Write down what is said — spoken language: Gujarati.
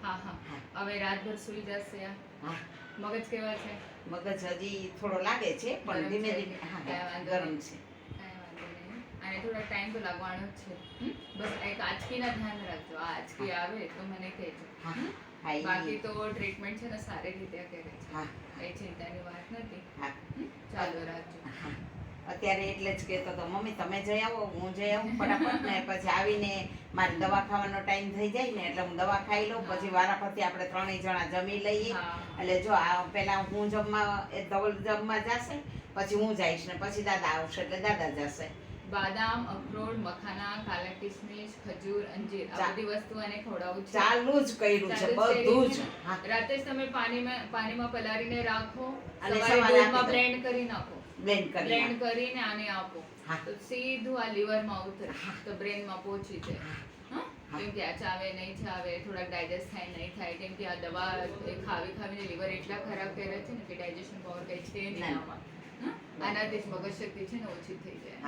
હા હા હા હવે રાતભર સૂઈ જશે આ હા મગજ કેવા છે મગજ હજી થોડો લાગે છે પણ ગરમ ધીમે છે ધીમે કે? હા કાંઈ વાંધો ગરમ નહીં. છે. કાંઈ વાંધો નહીં અને થોડો ટાઈમ તો લાગવાનો જ છે બસ એક આંચકીના ધ્યાન રાખજો આ આંચકી આવે તો મને કહેજો હા હા બાકી ઈ તો ટ્રીટમેન્ટ છે ને સારી રીતે કરે છે હા કઈ ચિંતાની વાત નથી હા ચાલુ રાખજો હા અત્યારે એટલે જ કહેતો હતો મમ્મી તમે જઈ આવો હું જઈ આવું ફટાફટ ને પછી આવીને મારે દવા ખાવાનો ટાઈમ થઈ જાય ને એટલે હું દવા ખાઈ લઉં પછી વારાફરતી આપણે ત્રણેય જણા જમી લઈએ હા એટલે જો આ પેલા હું જમવા એ ધવલ જમવા જશે પછી હું જઈશ ને પછી દાદા આવશે એટલે દાદા જશે. બાદામ અખરોટ મખાના કાલા કિસમિસ ખજૂર અંજીર આ બધી વસ્તુ એને ખવડાવવું છે ચાલુ જ કર્યું છે ચાલુ જ બધું જ. કર્યું છે. હા રાતે જ તમે પાણીમાં પલાળીને રાખો અને સવારે સવારે દૂધમાં આપી દો. બ્લેન્ડ કરી નાખો બ્લેન્ડ કરી બ્લેન્ડ કરીને આને આપો હા. તો સીધું આ લીવરમાં ઉતરે તો બ્રેનમાં પહોંચી જાય હા? હા. કેમ કે આ ચાવે નહીં ચાવે થોડાક ડાયજેસ્ટ થાય નહીં થાય કેમ કે આ દવા એ ખાવીને લીવર એટલા ખરાબ કરે છે ને કે ડાયજેશન પાવર કઈ છે નહીં ના. આમાં હા? આનાથી જ મગજ શક્તિ છે ને ઓછી થઈ જાય